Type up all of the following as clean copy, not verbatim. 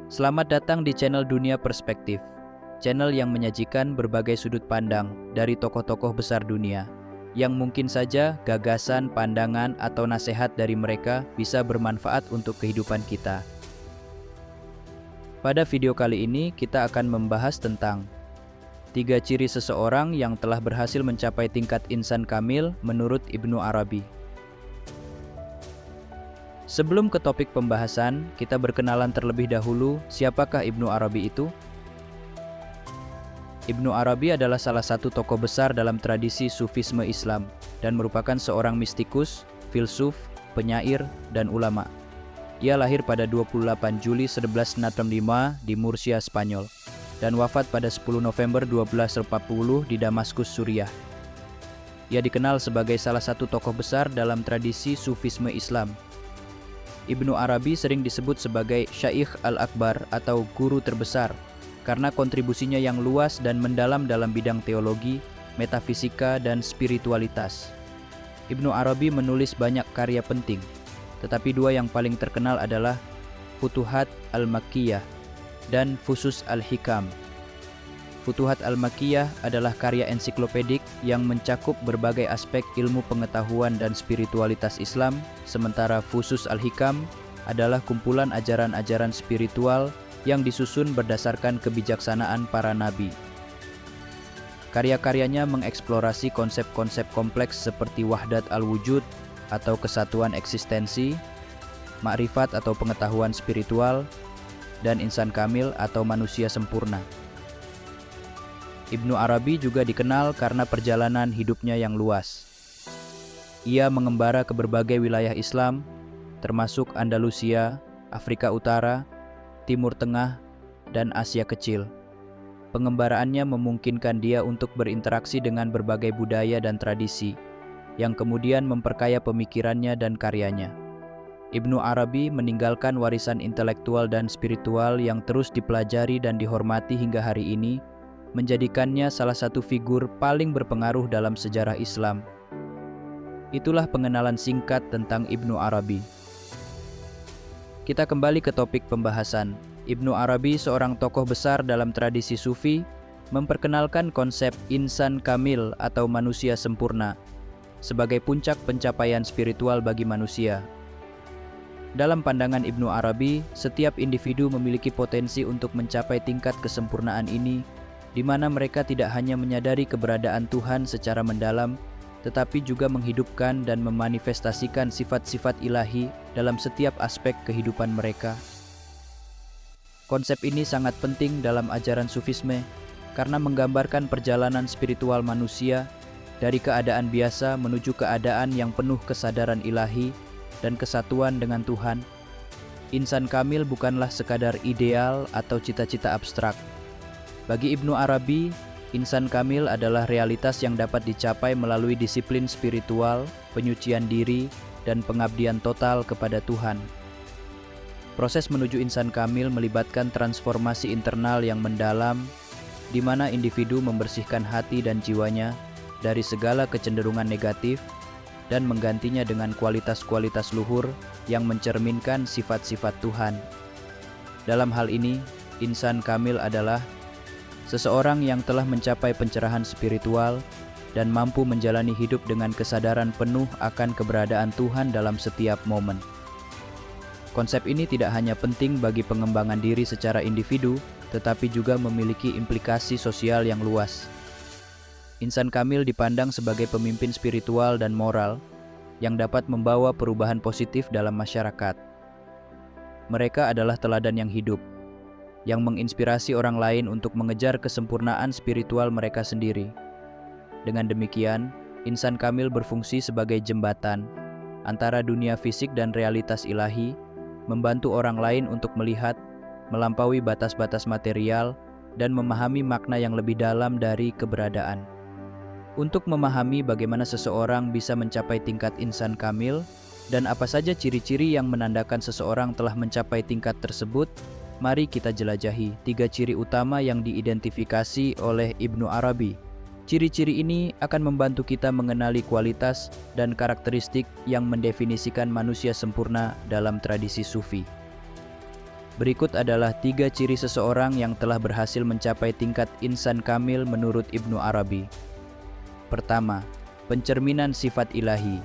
Selamat datang di channel Dunia Perspektif, channel yang menyajikan berbagai sudut pandang dari tokoh-tokoh besar dunia, yang mungkin saja gagasan, pandangan, atau nasihat dari mereka bisa bermanfaat untuk kehidupan kita. Pada video kali ini, kita akan membahas tentang 3 ciri seseorang yang telah berhasil mencapai tingkat insan kamil menurut Ibnu Arabi. Sebelum ke topik pembahasan, kita berkenalan terlebih dahulu siapakah Ibnu Arabi itu? Ibnu Arabi adalah salah satu tokoh besar dalam tradisi Sufisme Islam dan merupakan seorang mistikus, filsuf, penyair, dan ulama. Ia lahir pada 28 Juli 1165 di Murcia, Spanyol, dan wafat pada 10 November 1240 di Damaskus, Suriah. Ia dikenal sebagai salah satu tokoh besar dalam tradisi Sufisme Islam. Ibnu Arabi sering disebut sebagai Syaikh Al-Akbar atau guru terbesar karena kontribusinya yang luas dan mendalam dalam bidang teologi, metafisika, dan spiritualitas. Ibnu Arabi menulis banyak karya penting, tetapi 2 yang paling terkenal adalah Futuhat Al-Makkiyah dan Fusus Al-Hikam. Futuhat Al-Makkiyah adalah karya ensiklopedik yang mencakup berbagai aspek ilmu pengetahuan dan spiritualitas Islam, sementara Fusus Al-Hikam adalah kumpulan ajaran-ajaran spiritual yang disusun berdasarkan kebijaksanaan para nabi. Karya-karyanya mengeksplorasi konsep-konsep kompleks seperti wahdat al-wujud atau kesatuan eksistensi, makrifat atau pengetahuan spiritual, dan insan kamil atau manusia sempurna. Ibnu Arabi juga dikenal karena perjalanan hidupnya yang luas. Ia mengembara ke berbagai wilayah Islam, termasuk Andalusia, Afrika Utara, Timur Tengah, dan Asia Kecil. Pengembaraannya memungkinkan dia untuk berinteraksi dengan berbagai budaya dan tradisi, yang kemudian memperkaya pemikirannya dan karyanya. Ibnu Arabi meninggalkan warisan intelektual dan spiritual yang terus dipelajari dan dihormati hingga hari ini, menjadikannya salah satu figur paling berpengaruh dalam sejarah Islam. Itulah pengenalan singkat tentang Ibnu Arabi. Kita kembali ke topik pembahasan. Ibnu Arabi, seorang tokoh besar dalam tradisi Sufi, memperkenalkan konsep insan kamil atau manusia sempurna sebagai puncak pencapaian spiritual bagi manusia. Dalam pandangan Ibnu Arabi, setiap individu memiliki potensi untuk mencapai tingkat kesempurnaan ini, di mana mereka tidak hanya menyadari keberadaan Tuhan secara mendalam, tetapi juga menghidupkan dan memanifestasikan sifat-sifat ilahi dalam setiap aspek kehidupan mereka. Konsep ini sangat penting dalam ajaran Sufisme karena menggambarkan perjalanan spiritual manusia dari keadaan biasa menuju keadaan yang penuh kesadaran ilahi dan kesatuan dengan Tuhan. Insan kamil bukanlah sekadar ideal atau cita-cita abstrak. Bagi Ibnu Arabi, insan kamil adalah realitas yang dapat dicapai melalui disiplin spiritual, penyucian diri, dan pengabdian total kepada Tuhan. Proses menuju insan kamil melibatkan transformasi internal yang mendalam, di mana individu membersihkan hati dan jiwanya dari segala kecenderungan negatif dan menggantinya dengan kualitas-kualitas luhur yang mencerminkan sifat-sifat Tuhan. Dalam hal ini, insan kamil adalah seseorang yang telah mencapai pencerahan spiritual dan mampu menjalani hidup dengan kesadaran penuh akan keberadaan Tuhan dalam setiap momen. Konsep ini tidak hanya penting bagi pengembangan diri secara individu, tetapi juga memiliki implikasi sosial yang luas. Insan kamil dipandang sebagai pemimpin spiritual dan moral yang dapat membawa perubahan positif dalam masyarakat. Mereka adalah teladan yang hidup, yang menginspirasi orang lain untuk mengejar kesempurnaan spiritual mereka sendiri. Dengan demikian, insan kamil berfungsi sebagai jembatan antara dunia fisik dan realitas ilahi, membantu orang lain untuk melihat, melampaui batas-batas material, dan memahami makna yang lebih dalam dari keberadaan. Untuk memahami bagaimana seseorang bisa mencapai tingkat insan kamil dan apa saja ciri-ciri yang menandakan seseorang telah mencapai tingkat tersebut, mari kita jelajahi 3 ciri utama yang diidentifikasi oleh Ibnu Arabi. Ciri-ciri ini akan membantu kita mengenali kualitas dan karakteristik yang mendefinisikan manusia sempurna dalam tradisi Sufi. Berikut adalah 3 ciri seseorang yang telah berhasil mencapai tingkat insan kamil menurut Ibnu Arabi. Pertama, pencerminan sifat ilahi.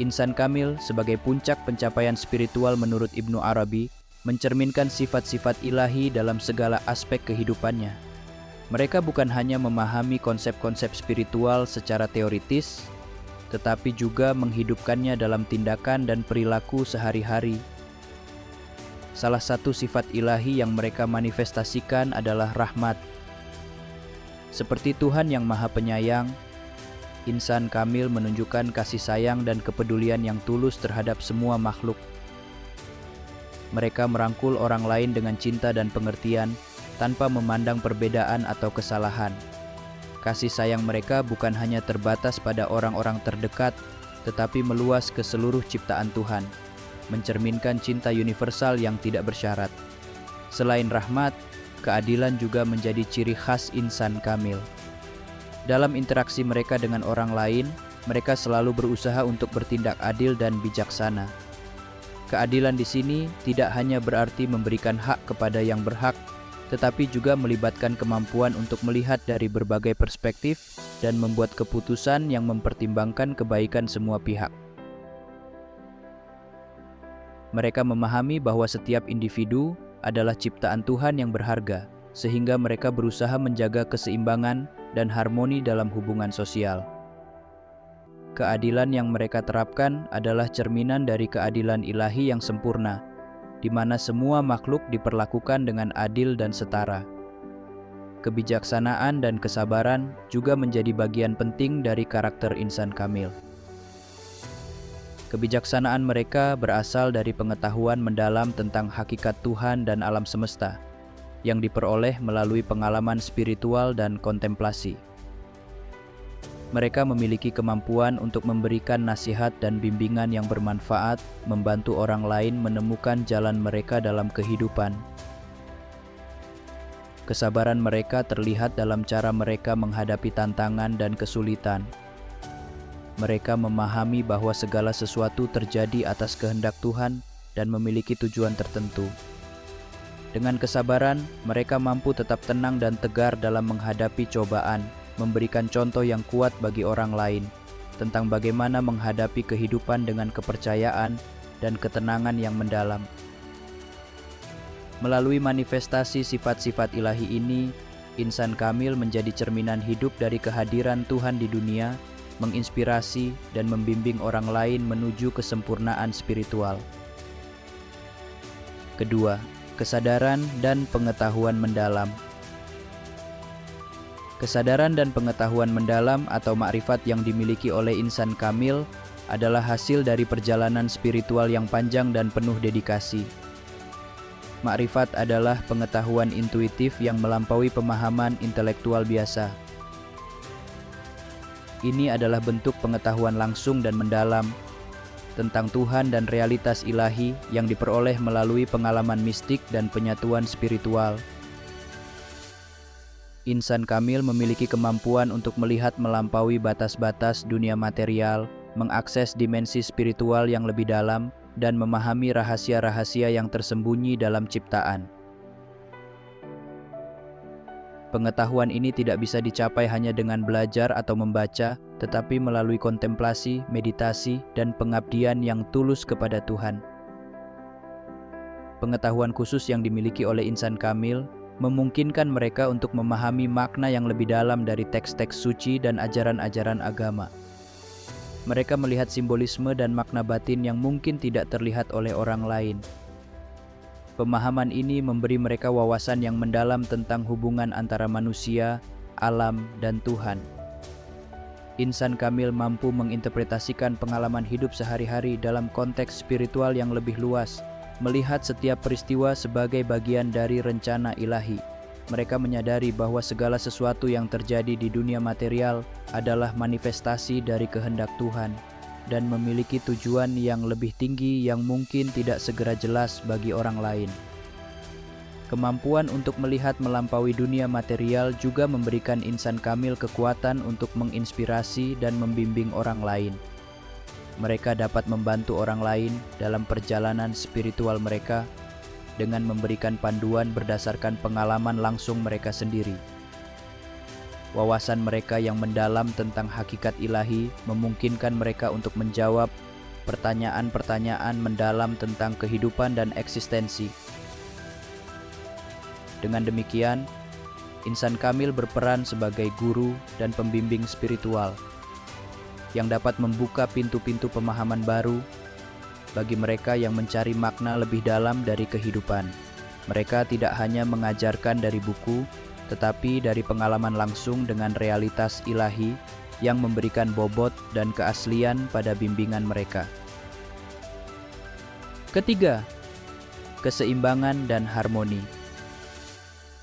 Insan kamil sebagai puncak pencapaian spiritual menurut Ibnu Arabi mencerminkan sifat-sifat ilahi dalam segala aspek kehidupannya. Mereka bukan hanya memahami konsep-konsep spiritual secara teoritis, tetapi juga menghidupkannya dalam tindakan dan perilaku sehari-hari. Salah satu sifat ilahi yang mereka manifestasikan adalah rahmat. Seperti Tuhan yang Maha Penyayang, insan kamil menunjukkan kasih sayang dan kepedulian yang tulus terhadap semua makhluk. Mereka merangkul orang lain dengan cinta dan pengertian, tanpa memandang perbedaan atau kesalahan. Kasih sayang mereka bukan hanya terbatas pada orang-orang terdekat, tetapi meluas ke seluruh ciptaan Tuhan, mencerminkan cinta universal yang tidak bersyarat. Selain rahmat, keadilan juga menjadi ciri khas insan kamil. Dalam interaksi mereka dengan orang lain, mereka selalu berusaha untuk bertindak adil dan bijaksana. Keadilan di sini tidak hanya berarti memberikan hak kepada yang berhak, tetapi juga melibatkan kemampuan untuk melihat dari berbagai perspektif dan membuat keputusan yang mempertimbangkan kebaikan semua pihak. Mereka memahami bahwa setiap individu adalah ciptaan Tuhan yang berharga, sehingga mereka berusaha menjaga keseimbangan dan harmoni dalam hubungan sosial. Keadilan yang mereka terapkan adalah cerminan dari keadilan ilahi yang sempurna, di mana semua makhluk diperlakukan dengan adil dan setara. Kebijaksanaan dan kesabaran juga menjadi bagian penting dari karakter insan kamil. Kebijaksanaan mereka berasal dari pengetahuan mendalam tentang hakikat Tuhan dan alam semesta, yang diperoleh melalui pengalaman spiritual dan kontemplasi. Mereka memiliki kemampuan untuk memberikan nasihat dan bimbingan yang bermanfaat, membantu orang lain menemukan jalan mereka dalam kehidupan. Kesabaran mereka terlihat dalam cara mereka menghadapi tantangan dan kesulitan. Mereka memahami bahwa segala sesuatu terjadi atas kehendak Tuhan dan memiliki tujuan tertentu. Dengan kesabaran, mereka mampu tetap tenang dan tegar dalam menghadapi cobaan, memberikan contoh yang kuat bagi orang lain tentang bagaimana menghadapi kehidupan dengan kepercayaan dan ketenangan yang mendalam. Melalui manifestasi sifat-sifat ilahi ini, insan kamil menjadi cerminan hidup dari kehadiran Tuhan di dunia, menginspirasi dan membimbing orang lain menuju kesempurnaan spiritual. Kedua, kesadaran dan pengetahuan mendalam. Kesadaran dan pengetahuan mendalam atau makrifat yang dimiliki oleh insan kamil adalah hasil dari perjalanan spiritual yang panjang dan penuh dedikasi. Makrifat adalah pengetahuan intuitif yang melampaui pemahaman intelektual biasa. Ini adalah bentuk pengetahuan langsung dan mendalam tentang Tuhan dan realitas ilahi yang diperoleh melalui pengalaman mistik dan penyatuan spiritual. Insan kamil memiliki kemampuan untuk melihat melampaui batas-batas dunia material, mengakses dimensi spiritual yang lebih dalam, dan memahami rahasia-rahasia yang tersembunyi dalam ciptaan. Pengetahuan ini tidak bisa dicapai hanya dengan belajar atau membaca, tetapi melalui kontemplasi, meditasi, dan pengabdian yang tulus kepada Tuhan. Pengetahuan khusus yang dimiliki oleh insan kamil memungkinkan mereka untuk memahami makna yang lebih dalam dari teks-teks suci dan ajaran-ajaran agama. Mereka melihat simbolisme dan makna batin yang mungkin tidak terlihat oleh orang lain. Pemahaman ini memberi mereka wawasan yang mendalam tentang hubungan antara manusia, alam, dan Tuhan. Insan kamil mampu menginterpretasikan pengalaman hidup sehari-hari dalam konteks spiritual yang lebih luas, melihat setiap peristiwa sebagai bagian dari rencana ilahi. Mereka menyadari bahwa segala sesuatu yang terjadi di dunia material adalah manifestasi dari kehendak Tuhan dan memiliki tujuan yang lebih tinggi yang mungkin tidak segera jelas bagi orang lain. Kemampuan untuk melihat melampaui dunia material juga memberikan insan kamil kekuatan untuk menginspirasi dan membimbing orang lain. Mereka dapat membantu orang lain dalam perjalanan spiritual mereka, dengan memberikan panduan berdasarkan pengalaman langsung mereka sendiri. Wawasan mereka yang mendalam tentang hakikat ilahi memungkinkan mereka untuk menjawab pertanyaan-pertanyaan mendalam tentang kehidupan dan eksistensi. Dengan demikian, insan kamil berperan sebagai guru dan pembimbing spiritual yang dapat membuka pintu-pintu pemahaman baru bagi mereka yang mencari makna lebih dalam dari kehidupan. Mereka tidak hanya mengajarkan dari buku, tetapi dari pengalaman langsung dengan realitas ilahi yang memberikan bobot dan keaslian pada bimbingan mereka. Ketiga, keseimbangan dan harmoni.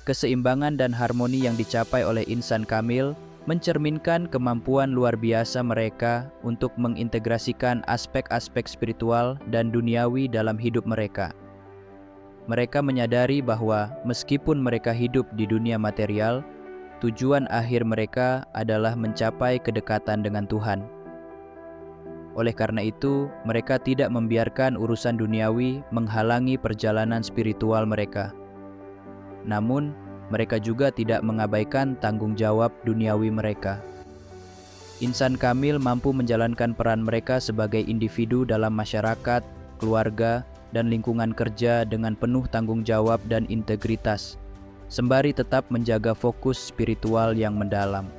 Keseimbangan dan harmoni yang dicapai oleh insan kamil mencerminkan kemampuan luar biasa mereka untuk mengintegrasikan aspek-aspek spiritual dan duniawi dalam hidup mereka. Mereka menyadari bahwa meskipun mereka hidup di dunia material, tujuan akhir mereka adalah mencapai kedekatan dengan Tuhan. Oleh karena itu, mereka tidak membiarkan urusan duniawi menghalangi perjalanan spiritual mereka. Namun, mereka juga tidak mengabaikan tanggung jawab duniawi mereka. Insan kamil mampu menjalankan peran mereka sebagai individu dalam masyarakat, keluarga, dan lingkungan kerja dengan penuh tanggung jawab dan integritas, sembari tetap menjaga fokus spiritual yang mendalam.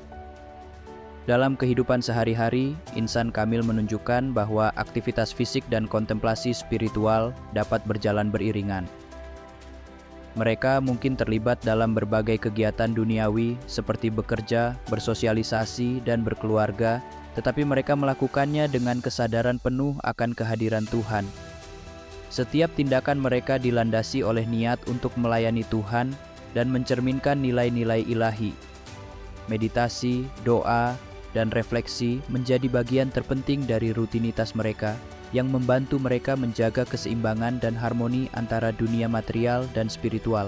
Dalam kehidupan sehari-hari, insan kamil menunjukkan bahwa aktivitas fisik dan kontemplasi spiritual dapat berjalan beriringan. Mereka mungkin terlibat dalam berbagai kegiatan duniawi seperti bekerja, bersosialisasi, dan berkeluarga, tetapi mereka melakukannya dengan kesadaran penuh akan kehadiran Tuhan. Setiap tindakan mereka dilandasi oleh niat untuk melayani Tuhan dan mencerminkan nilai-nilai ilahi. Meditasi, doa, dan refleksi menjadi bagian terpenting dari rutinitas mereka yang membantu mereka menjaga keseimbangan dan harmoni antara dunia material dan spiritual.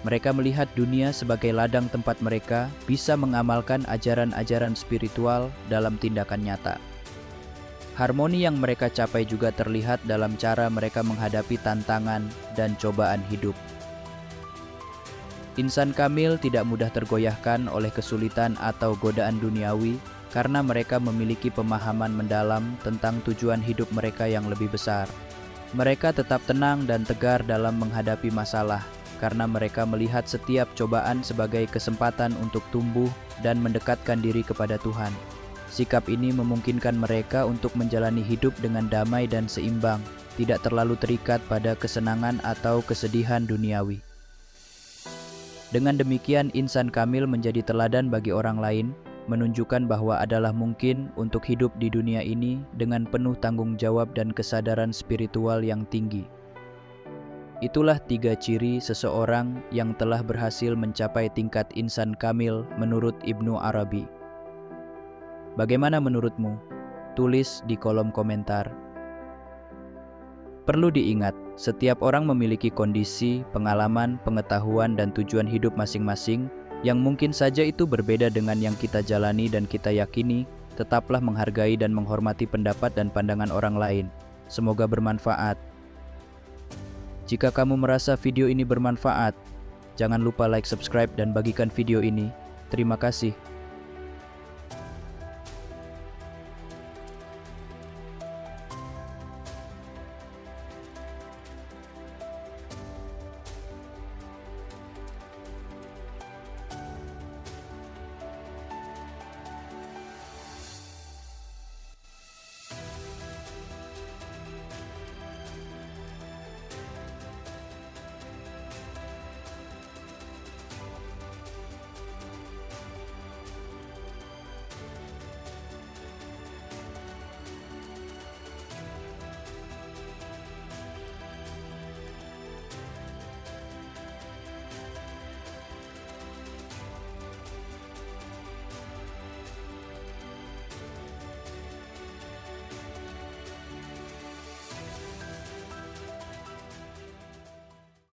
Mereka melihat dunia sebagai ladang tempat mereka bisa mengamalkan ajaran-ajaran spiritual dalam tindakan nyata. Harmoni yang mereka capai juga terlihat dalam cara mereka menghadapi tantangan dan cobaan hidup. Insan kamil tidak mudah tergoyahkan oleh kesulitan atau godaan duniawi karena mereka memiliki pemahaman mendalam tentang tujuan hidup mereka yang lebih besar. Mereka tetap tenang dan tegar dalam menghadapi masalah karena mereka melihat setiap cobaan sebagai kesempatan untuk tumbuh dan mendekatkan diri kepada Tuhan. Sikap ini memungkinkan mereka untuk menjalani hidup dengan damai dan seimbang, tidak terlalu terikat pada kesenangan atau kesedihan duniawi. Dengan demikian, insan kamil menjadi teladan bagi orang lain, menunjukkan bahwa adalah mungkin untuk hidup di dunia ini dengan penuh tanggung jawab dan kesadaran spiritual yang tinggi. Itulah 3 ciri seseorang yang telah berhasil mencapai tingkat insan kamil menurut Ibnu Arabi. Bagaimana menurutmu? Tulis di kolom komentar. Perlu diingat, setiap orang memiliki kondisi, pengalaman, pengetahuan, dan tujuan hidup masing-masing yang mungkin saja itu berbeda dengan yang kita jalani dan kita yakini. Tetaplah menghargai dan menghormati pendapat dan pandangan orang lain. Semoga bermanfaat. Jika kamu merasa video ini bermanfaat, jangan lupa like, subscribe, dan bagikan video ini. Terima kasih.